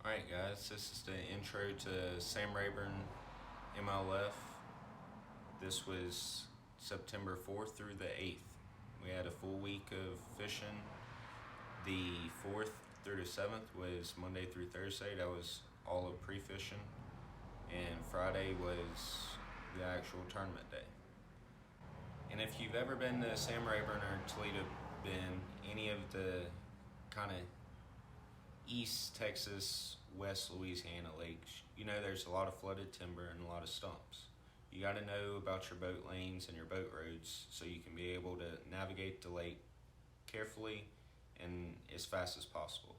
Alright guys, this is the intro to Sam Rayburn MLF. This was September 4th through the 8th. We had a full week of fishing. The 4th through the 7th was Monday through Thursday. That was all of pre-fishing. And Friday was the actual tournament day. And if you've ever been to Sam Rayburn or Toledo Bend, any of the kind of East Texas, West Louisiana lakes, you know there's a lot of flooded timber and a lot of stumps. You got to know about your boat lanes and your boat roads so you can be able to navigate the lake carefully and as fast as possible.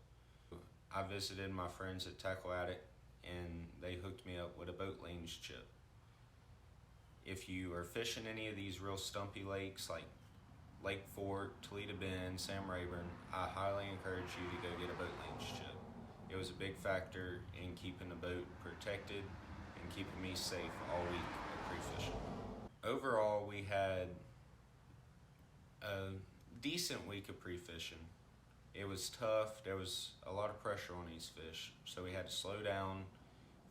I visited my friends at Tackle Addict and they hooked me up with a boat lanes chip. If you are fishing any of these real stumpy lakes like Lake Fork, Toledo Bend, Sam Rayburn, I highly encourage you to go get a boat lanes chip. It was a big factor in keeping the boat protected and keeping me safe all week at pre-fishing. Overall, we had a decent week of pre-fishing. It was tough. There was a lot of pressure on these fish, so we had to slow down,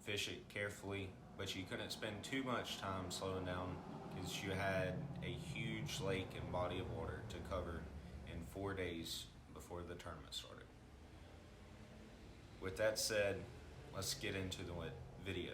fish it carefully, but you couldn't spend too much time slowing down because you had a huge lake and body of water to cover in 4 days before the tournament started. With that said, let's get into the video.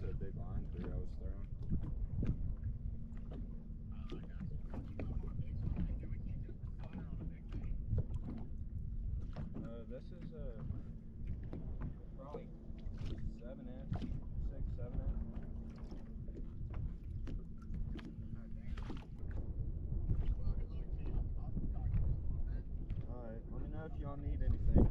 A big line through I was throwing. This is probably 7 inch, 6, 7 inch. Alright, let me know if y'all need anything.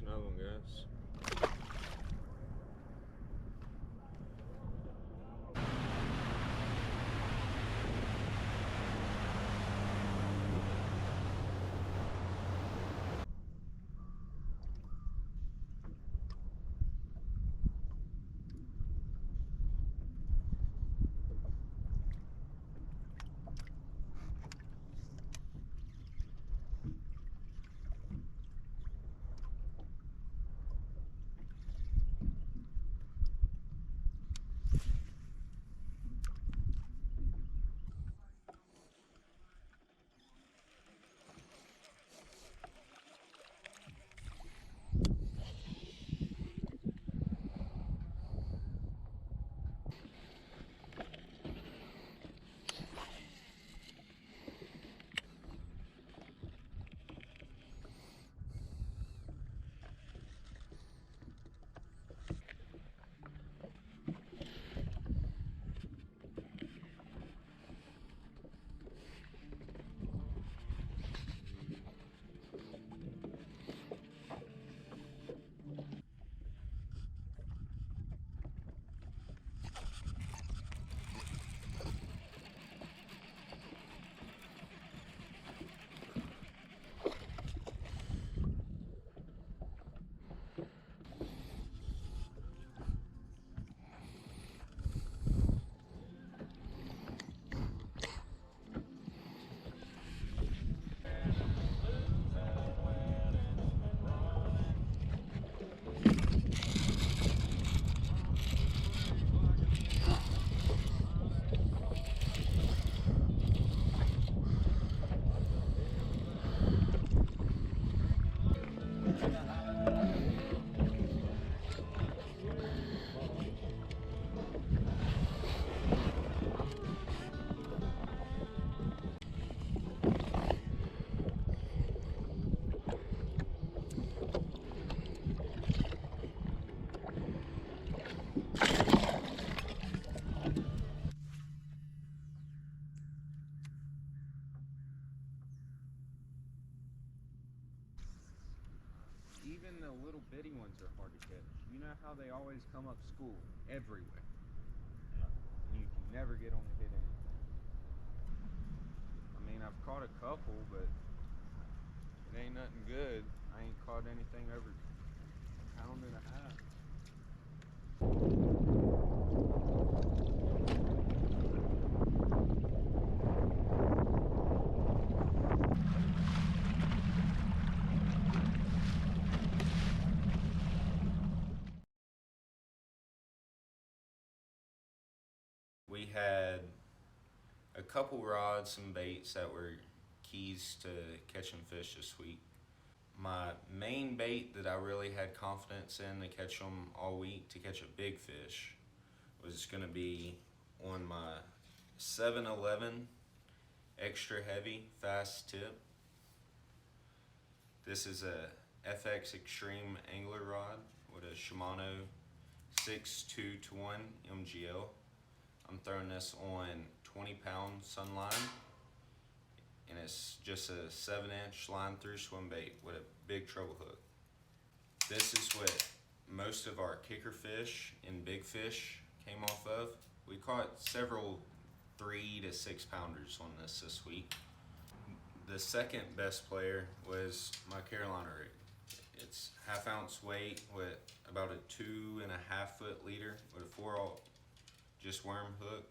another one, guys. Even the little bitty ones are hard to catch. You know how they always come up school everywhere. Yeah. You can never get them to hit anything. I mean, I've caught a couple, but it ain't nothing good. I ain't caught anything over a pound and a half. We had a couple rods, some baits that were keys to catching fish this week. My main bait that I really had confidence in to catch them all week, to catch a big fish, was going to be on my 7-Eleven extra heavy fast tip. This is a FX Extreme angler rod with a Shimano 6.2-1 MGL. I'm throwing this on 20-pound sunline, and it's just a 7-inch line through swim bait with a big treble hook. This is what most of our kicker fish and big fish came off of. We caught several 3 to 6 pounders on this week. The second best player was my Carolina rig. It's 1/2 ounce weight with about a 2.5 foot leader with a 4/0 just worm hook.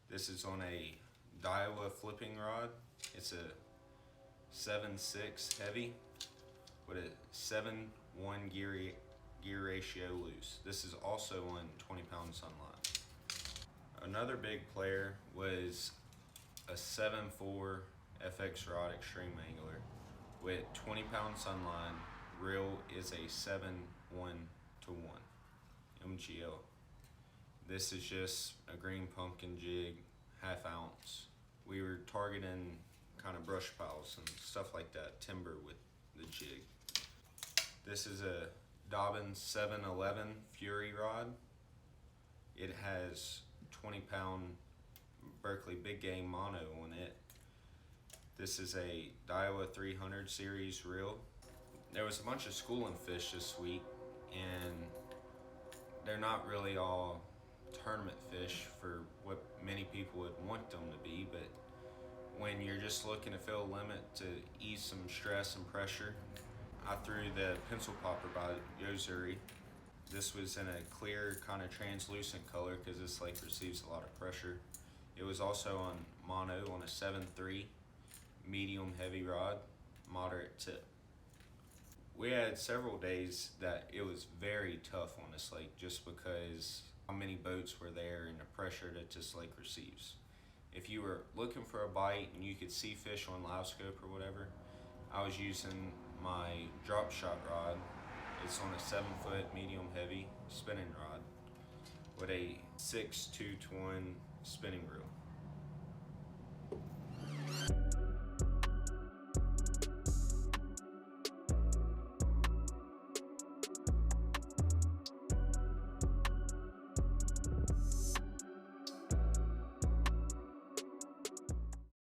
This is on a Daiwa flipping rod. It's a 7.6 heavy with a 7:1 gear ratio loose. This is also on 20-pound sunline. Another big player was a 7.4 FX rod extreme angler with 20-pound sunline. Reel is a 7:1-1 MGL. This is just a green pumpkin jig, 1/2 ounce. We were targeting kind of brush piles and stuff like that, timber with the jig. This is a Dobbins 7-Eleven Fury rod. It has 20-pound Berkeley Big Game mono on it. This is a Daiwa 300 series reel. There was a bunch of schooling fish this week, and they're not really all tournament fish for what many people would want them to be, but when you're just looking to fill a limit to ease some stress and pressure, I threw the pencil popper by Yozuri. This was in a clear, kind of translucent color because this lake receives a lot of pressure. It was also on mono on a 7.3, medium heavy rod, moderate tip. We had several days that it was very tough on this lake just because how many boats were there and the pressure that this lake receives. If you were looking for a bite and you could see fish on live scope or whatever, I was using my drop shot rod. It's on a 7-foot medium heavy spinning rod with a 6 2 to 1 spinning reel.